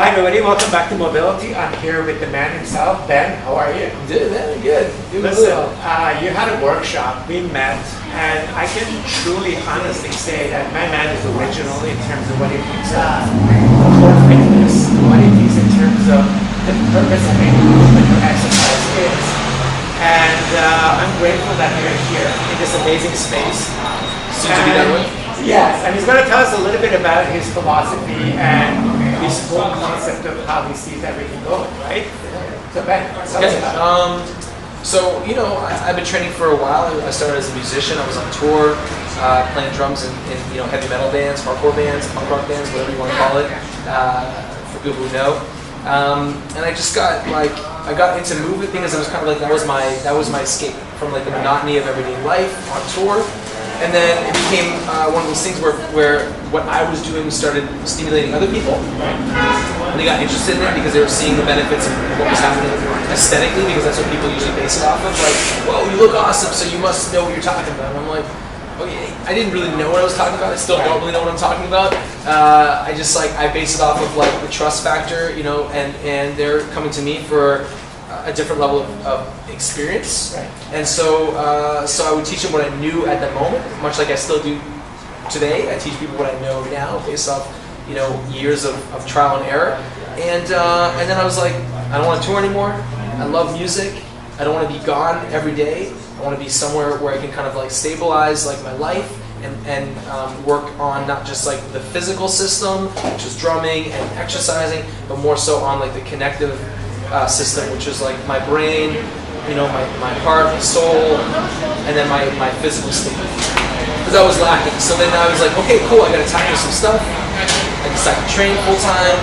Hi everybody, welcome back to Mobility. I'm here with the man himself, Ben. How are you? Good, man, good. Listen, you had a workshop, we met, and I can truly, honestly say that my man is original in terms of what he thinks of core fitness, what he thinks in terms of the purpose of any movement or exercise is. And I'm grateful that you're here in this amazing space. Soon to be done with? Yes, and he's going to tell us a little bit about his philosophy and his whole concept of how he sees everything going, right? So Ben, tell us about it. So, you know, I've been training for a while. I started as a musician. I was on tour, playing drums in heavy metal bands, hardcore bands, punk rock bands, whatever you want to call it, for people who know. And I just got I got into movement because it was kind of like that was my escape from like the monotony of everyday life on tour. And then it became one of those things where what I was doing started stimulating other people. And they got interested in it because they were seeing the benefits of what was happening aesthetically, because that's what people usually base it off of. Like, whoa, you look awesome, so you must know what you're talking about. And I'm like, okay, I didn't really know what I was talking about. I still don't really know what I'm talking about. I base it off of like the trust factor, you know, and they're coming to me for a different level of experience, and so I would teach them what I knew at the moment, much like I still do today. I teach people what I know now based off years of trial and error, and then I was like, I don't want to tour anymore. I love music. I don't want to be gone every day. I want to be somewhere where I can kind of like stabilize like my life and work on not just like the physical system, which is drumming and exercising, but more so on like the connective system, which is like my brain, my heart, my soul, and then my physical state. Because I was lacking. So then I was like, okay, cool, I gotta tackle some stuff. I decided to train full time.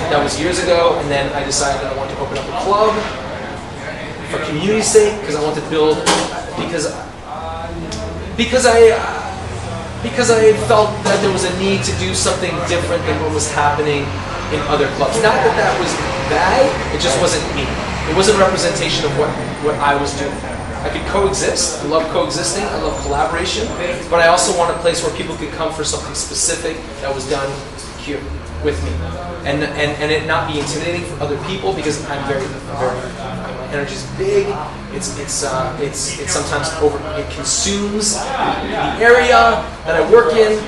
That was years ago, and then I decided that I wanted to open up a club for community's sake, because I wanted to build, because I felt that there was a need to do something different than what was happening in other clubs. Not that that was bad, it just wasn't me. It wasn't a representation of what I was doing. I could coexist. I love coexisting. I love collaboration. But I also want a place where people could come for something specific that was done here with me, and it not be intimidating for other people, because my energy is big. It's sometimes it consumes the area that I work in.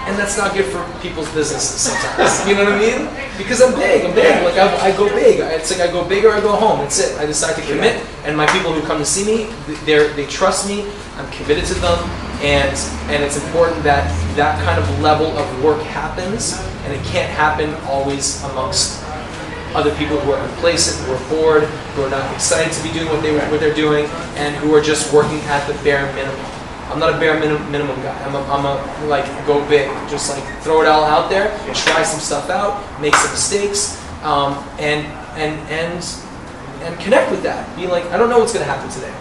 And that's not good for people's businesses sometimes. You know what I mean? Because I'm big. Like I go big. It's like I go big or I go home. That's it. I decide to commit, and my people who come to see me, they trust me. I'm committed to them, and it's important that that kind of level of work happens, and it can't happen always amongst other people who are complacent, who are bored, who are not excited to be doing what they're doing, and who are just working at the bare minimum. I'm not a bare minimum guy. I'm a like go big, just like throw it all out there, try some stuff out, make some mistakes, and connect with that. Being like, I don't know what's going to happen today.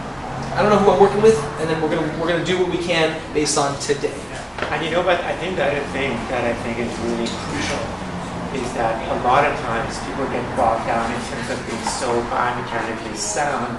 I don't know who I'm working with, and then we're gonna do what we can based on today. And you know what? I think the other thing that I think is really crucial is that a lot of times people get bogged down in terms of being so biomechanically sound,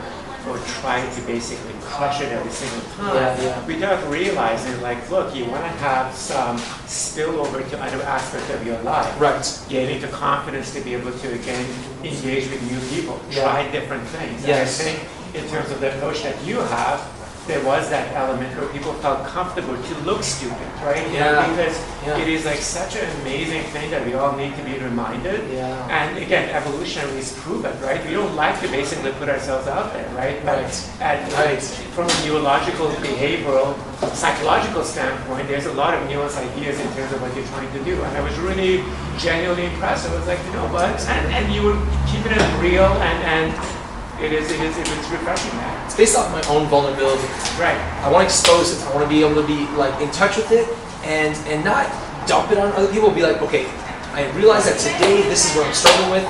or trying to basically crush it every single time, without realizing, like, look, you want to have some spillover to other aspects of your life. Right. Getting the confidence to be able to, again, engage with new people, try different things. Yes. And I think in terms of the approach that you have, there was that element where people felt comfortable to look stupid, right? Because it is like such an amazing thing that we all need to be reminded. And again, evolutionary is proven, right? We don't like to basically put ourselves out there, right? But from a neurological, behavioral, psychological standpoint, there's a lot of nuanced ideas in terms of what you're trying to do. And I was really genuinely impressed. I was like, you know what? And you were keeping it real, and it's refreshing, man. It's based off my own vulnerability. Right. I want to expose it. I want to be able to be like in touch with it, and not dump it on other people. Be like, okay, I realize that today this is what I'm struggling with.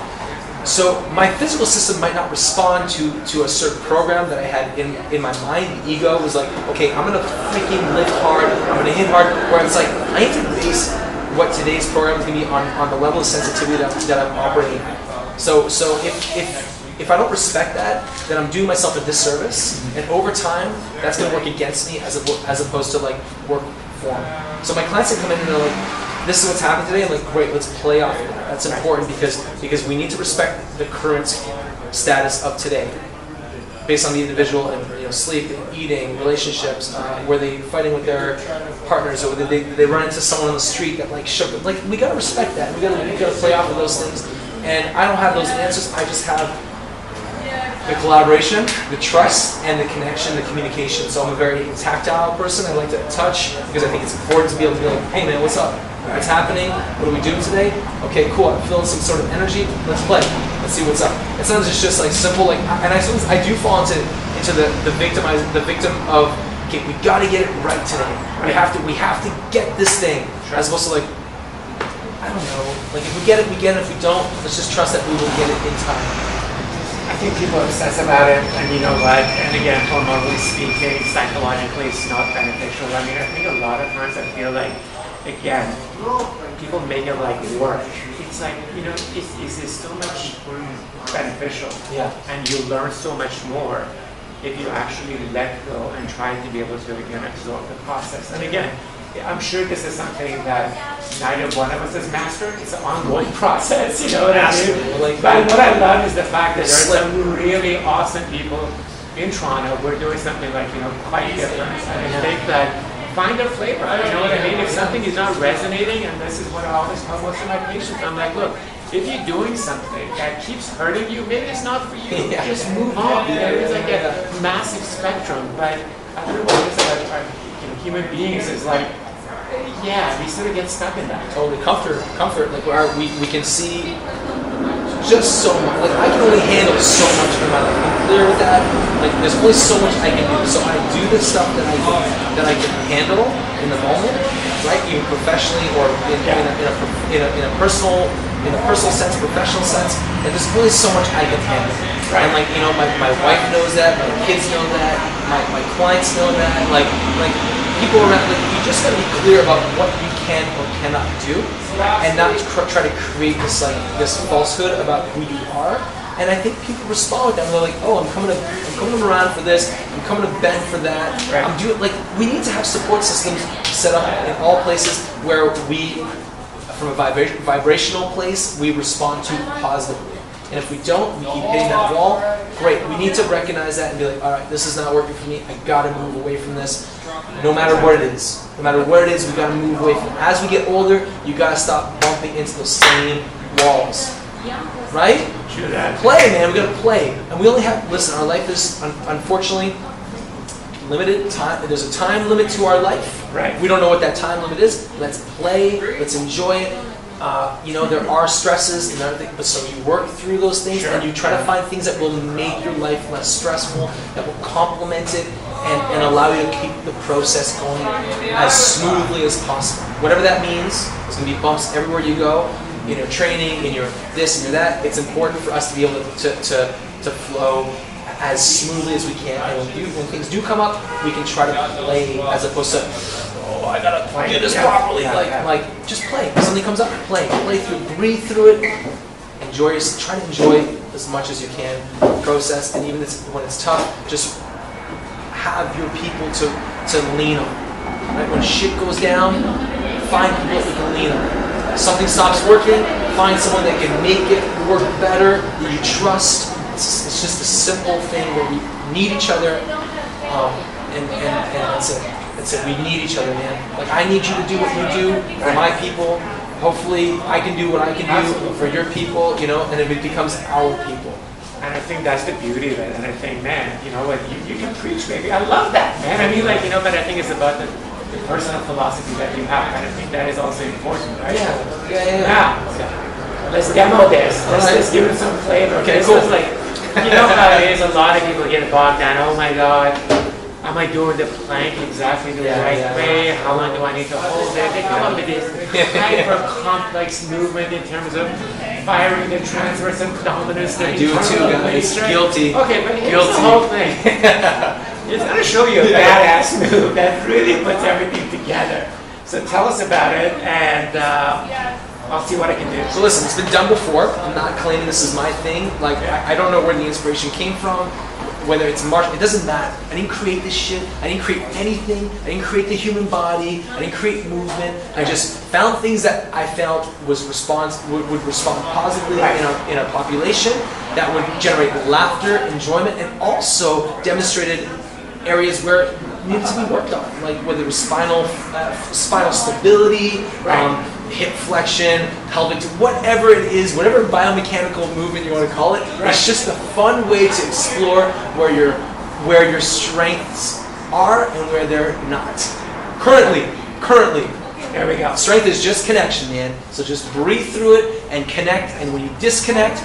So my physical system might not respond to a certain program that I had in my mind. The ego was like, okay, I'm gonna freaking lift hard. I'm gonna hit hard. Where it's like, I need to base what today's program is gonna be on the level of sensitivity that I'm operating at. So if I don't respect that, then I'm doing myself a disservice, and over time, that's going to work against me as opposed to like work for me. So my clients that come in and they're like, this is what's happening today, and like, great, let's play off of that. That's important because we need to respect the current status of today, based on the individual and sleep, eating, relationships. Were they fighting with their partners, or did they run into someone on the street that like shook them? Like, we gotta respect that. We gotta play off of those things. And I don't have those answers. I just have the collaboration, the trust, and the connection, the communication. So I'm a very tactile person. I like to touch because I think it's important to be able to be like, hey man, what's up? What's happening? What are we doing today? Okay, cool. I'm feeling some sort of energy. Let's play. Let's see what's up. It sounds just like simple, like, and I do fall into the victim of, okay, we got to get it right today. We have to get this thing, as opposed to like, I don't know. Like, if we get it, we get it. If we don't, let's just trust that we will get it in time. I think people obsess about it, and you know what? And again, hormonally speaking, psychologically, it's not beneficial. I mean, I think a lot of times I feel like, again, people make it like work. It's like, is this so much beneficial? Yeah. And you learn so much more if you actually let go and try to be able to, again, absorb the process. And again, I'm sure this is something that neither one of us has mastered. It's an ongoing process, you know what I mean? But what I love is the fact that there are some really awesome people in Toronto who are doing something like, quite different. And I think that find their flavor, you know what I mean? If something is not resonating, and this is what I always tell most of my patients, I'm like, look, if you're doing something that keeps hurting you, maybe it's not for you. Just move on. There is like a massive spectrum, but I don't know what it is about our human beings is like, we sort of get stuck in that. Totally. Comfort. Like, we can see just so much. Like, I can only handle so much in my life. I'm clear with that. Like, there's only so much I can do. So I do the stuff that I can handle in the moment, right? Even professionally or in a personal sense, professional sense. And there's only so much I can handle. Right. And like, my wife knows that, my kids know that, my clients know that. Like people around, like, you just gotta be clear about what you can or cannot do, and not try to create this falsehood about who you are. And I think people respond with that. And they're like, oh, I'm coming around for this. I'm coming to bend for that. Right. I'm doing, like, we need to have support systems set up in all places where we, from a vibrational place, we respond to positively. And if we don't, we keep hitting that wall. Great. We need to recognize that and be like, all right, this is not working for me. I got to move away from this. No matter what it is. No matter what it is, we got to move away from it. As we get older, you got to stop bumping into those same walls. Right? Play, man. We got to play. And we only have, listen, our life is, unfortunately, limited time. There's a time limit to our life. Right. We don't know what that time limit is. Let's play. Let's enjoy it. There are stresses and other things, but so you work through those things and you try to find things that will make your life less stressful, that will complement it and allow you to keep the process going as smoothly as possible. Whatever that means, there's going to be bumps everywhere you go, in your training, in your this and your that. It's important for us to be able to flow as smoothly as we can. And when things do come up, we can try to play as opposed to, I gotta do this properly. Like, just play. If something comes up, play through, breathe through it. Try to enjoy as much as you can the process, and even when it's tough, just have your people to lean on. Right? When shit goes down, find people that you can lean on. If something stops working, find someone that can make it work better, that you trust. It's just a simple thing where we need each other, and that's it. That's it. We need each other, man. Like, I need you to do what you do for my people. Hopefully, I can do what I can do for your people, and it becomes our people. And I think that's the beauty of it. And I think, man, you know what, you can preach, baby. I love that, man. I mean, but I think it's about the personal philosophy that you have. And I think that is also important, right? Yeah. Now, let's demo this. Let's give it some flavor. Okay, cool. Like, how it is, a lot of people get bogged down. Oh my God. Am I doing the plank exactly the right way? How long do I need to hold it? They come up with this hyper-complex movement in terms of firing the transverse abdominis. I do too, guys. Guilty. Okay, but here's the whole thing. It's going to show you a badass move that really puts everything together. So tell us about it, and I'll see what I can do. So listen, it's been done before. I'm not claiming this is my thing. Like, I don't know where the inspiration came from. whether it's martial, it doesn't matter. I didn't create this shit. I didn't create anything. I didn't create the human body. I didn't create movement. I just found things that I felt was would respond positively in a population, that would generate laughter, enjoyment, and also demonstrated areas where it needed to be worked on, like whether it was spinal stability, hip flexion, pelvic, whatever it is, whatever biomechanical movement you want to call it. It's just a fun way to explore where your strengths are and where they're not. Currently, there we go. Strength is just connection, man. So just breathe through it and connect. And when you disconnect,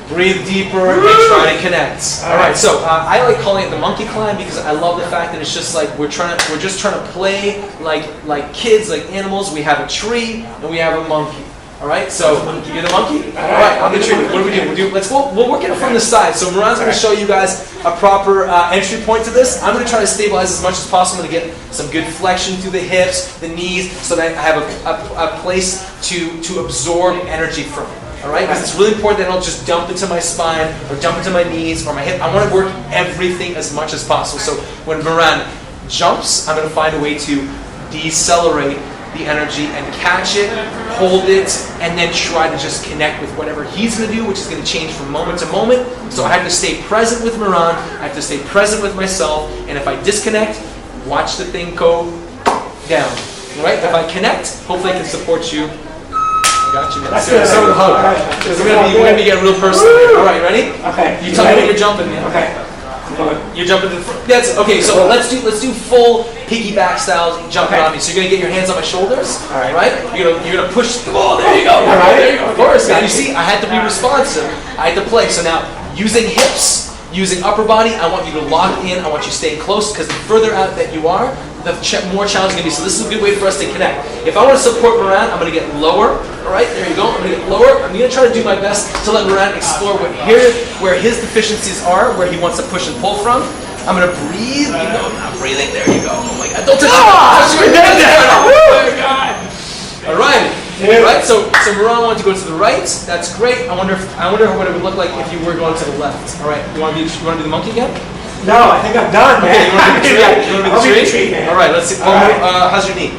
breathe deeper and try to connect. All right. So I like calling it the monkey climb because I love the fact that it's just like we're just trying to play like kids, like animals. We have a tree and we have a monkey. All right. So you're the monkey. All right. I'm the tree. What do we do? We'll work it from the side. So Mehran's going to show you guys a proper entry point to this. I'm going to try to stabilize as much as possible to get some good flexion through the hips, the knees, so that I have a place to absorb energy from. All right, because it's really important that I don't just dump into my spine or dump into my knees or my hip. I want to work everything as much as possible. So when Mehran jumps, I'm going to find a way to decelerate the energy and catch it, hold it, and then try to just connect with whatever he's going to do, which is going to change from moment to moment. So I have to stay present with Mehran, I have to stay present with myself, and if I disconnect, watch the thing go down. All right? If I connect, hopefully I can support you. Got you, man. Let's do a hug. We're gonna be getting real personal here. All right, ready? Okay. You tell me when you're jumping, man. Okay. You're jumping to the front. That's okay. So let's do full piggyback style jumping on me. So you're gonna get your hands on my shoulders. All right. Right? You're gonna push. Oh, there you go. All right. There you go. Of course. Now you see, I had to be responsive. I had to play. So now using hips, using upper body, I want you to lock in. I want you staying close because the further out that you are, the more challenging it's going to be. So this is a good way for us to connect. If I want to support Mehran, I'm going to get lower. All right, there you go. I'm going to get lower. I'm going to try to do my best to let Mehran explore where his deficiencies are, where he wants to push and pull from. I'm going to breathe. You know, I'm not breathing. There you go. Oh my God! Don't touch your head. Oh my God! All right. All right. So Mehran wanted to go to the right. That's great. I wonder what it would look like if you were going to the left. All right. You want to do the monkey again? No, I think I'm done, man. Okay, you want to do the tree? Man. All right, let's see. How's your knee?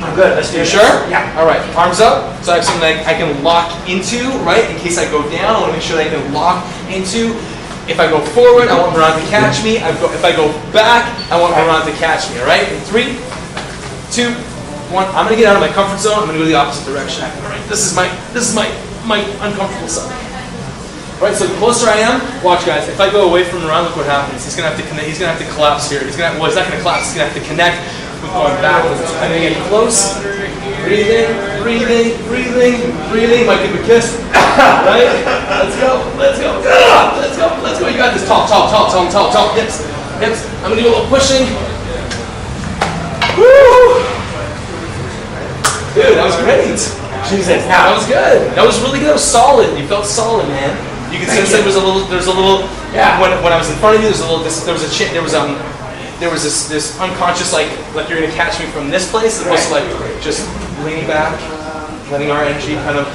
I'm good. Let's do it. You sure? Yeah. All right, arms up. So I have something that I can lock into, right? In case I go down, I want to make sure that I can lock into. If I go forward, I want Mehran to catch me. If I go back, I want Mehran to catch me, all right? In 3, 2, 1. I'm going to get out of my comfort zone. I'm going to go the opposite direction. All right, this is my uncomfortable side. Right, so the closer I am, watch guys, if I go away from Mehran, look what happens. He's gonna have to connect, he's gonna have to collapse here. He's not gonna collapse, he's gonna have to connect with going backwards. I'm gonna get close. Breathing, breathing, breathing, breathing. Might give a kiss. Right? Let's go, let's go. Let's go, let's go. You got this. Talk. Hips. I'm gonna do a little pushing. Woo! Dude, that was great. Jesus, that was good. That was really good. That was solid. You felt solid, man. You can sense there was a little. Yeah. When I was in front of you, there was this unconscious like you're gonna catch me from this place, as opposed to like just leaning back, letting our energy kind of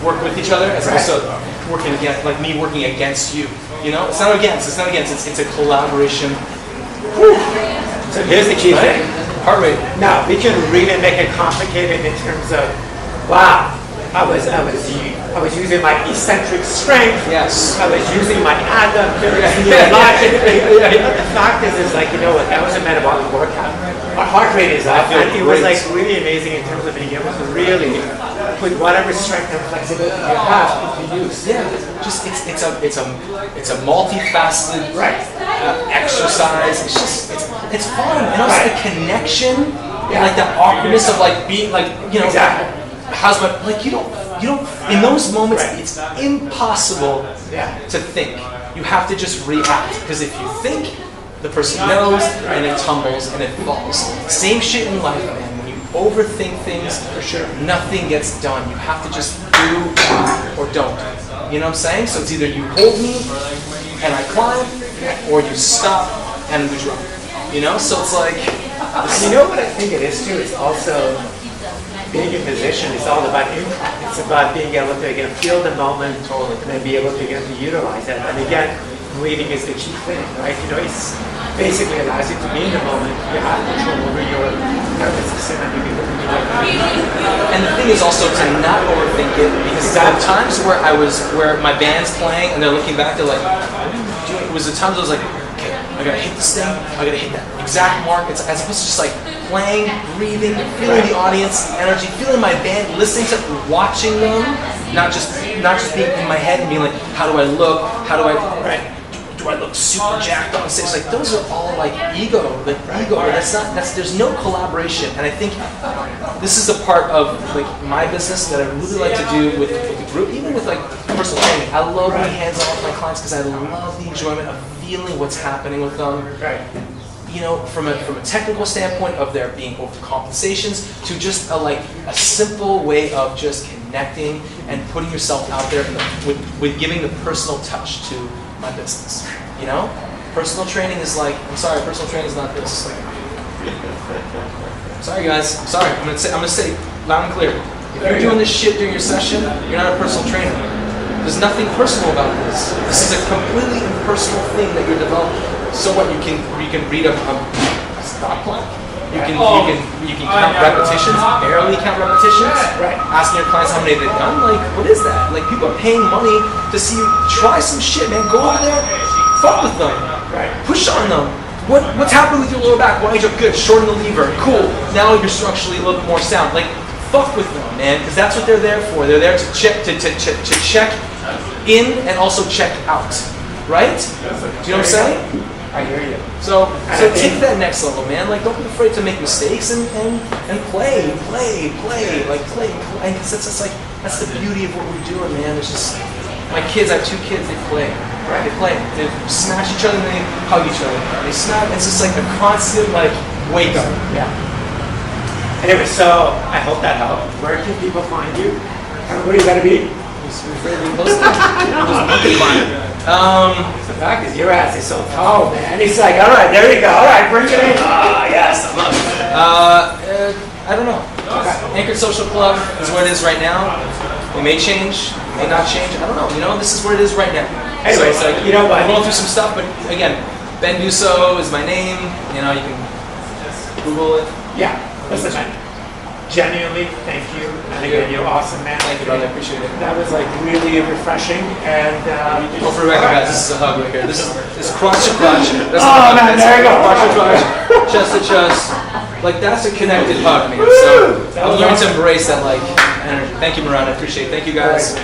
work with each other, as opposed to working against me working against you. You know, it's not against. It's a collaboration. Whew. So here's the key thing. Heart rate. Now we can really make it complicated in terms of, wow, I was using my eccentric strength. Yes. I was using my adductors, logic. The fact is like, you know what? That was a metabolic workout. Our heart rate is up, and it was like really amazing in terms of being able to really put whatever strength and flexibility you have into use. Yeah. Just it's a multifaceted exercise. It's fun, and also the connection, and like the awkwardness of like being like, you know, how's my, like you don't in those moments it's impossible to think. You have to just react, because if you think, the person knows, and it tumbles and it falls. Same shit in life, man. When you overthink things, nothing gets done. You have to just do or don't. You know what I'm saying? So it's either you hold me and I climb, or you stop and we drop. You know? So it's like... You know what I think it is too? It's also being in position. It's all about improv. It's about being able to, again, feel the moment and then be able to, again, to utilize it. And again, breathing is the key thing, right? You know, it's basically allows you to be in the moment. You have control over your nervous system and you can really And the thing is also to not overthink it, because there are times where my band's playing and they're looking back, they're like, what are you doing? It was the times I was like, okay, I gotta hit this thing, I gotta hit that exact mark. It's as opposed to just like playing, breathing, feeling the audience energy, feeling my band, listening to, watching them, not just being in my head and being like, how do I look? How do I do I look super jacked on stage? Like those are all like ego. There's no collaboration. And I think this is the part of like my business that I really like to do with the group, even with like personal training. I love being hands-on with my clients because I love the enjoyment of feeling what's happening with them. You know, from a technical standpoint of there being overcompensations to just a simple way of just connecting and putting yourself out there with giving the personal touch to my business. You know, personal training is like, I'm sorry, personal training is not this. Sorry guys, I'm sorry. I'm gonna say loud and clear. If you're doing this shit during your session, you're not a personal trainer. There's nothing personal about this. This is a completely impersonal thing that you're developing. So what? You can read a stop clock. You can count repetitions, barely count repetitions. Asking your clients how many they've done. Like, what is that? Like, people are paying money to see you try some shit, man. Go over there, fuck with them, push on them. What's happening with your lower back? Why are you good? Shorten the lever. Cool. Now you're structurally a little bit more sound. Like, fuck with them, man, because that's what they're there for. They're there to check in and also check out. Right? Do you know what I'm saying? I hear you. So take that next level, man. Like, don't be afraid to make mistakes and play. Like, play. Because that's the beauty of what we're doing, man. It's just, my kids, I have 2 kids, they play. They play. They smash each other and they hug each other. They snap. It's just like a constant, like, wake up. Yeah. Anyway, so I hope that helped. Where can people find you? Where do you gotta be? The fact is, your ass is so tall, man. He's like, all right, there you go. All right, bring it in. Oh, yes, I love it. I don't know. Anchored Social Club is where it is right now. It may change, may not change. I don't know. You know, this is where it is right now. Anyway, so it's like, you know what? I'm going through some stuff, but again, Ben Dussault is my name. You know, you can Google it. Yeah, listen, man. Genuinely, thank you. And again, you're awesome, man. Thank you, brother. I appreciate it. That was like really refreshing. And for the record, guys, this is a hug right here. This is crotch to crotch. Oh man, there you go. Crotch to crotch, chest to chest. Like, that's a connected hug, man. So I'm learning to embrace that like energy. Thank you, Mehran. I appreciate it. Thank you, guys.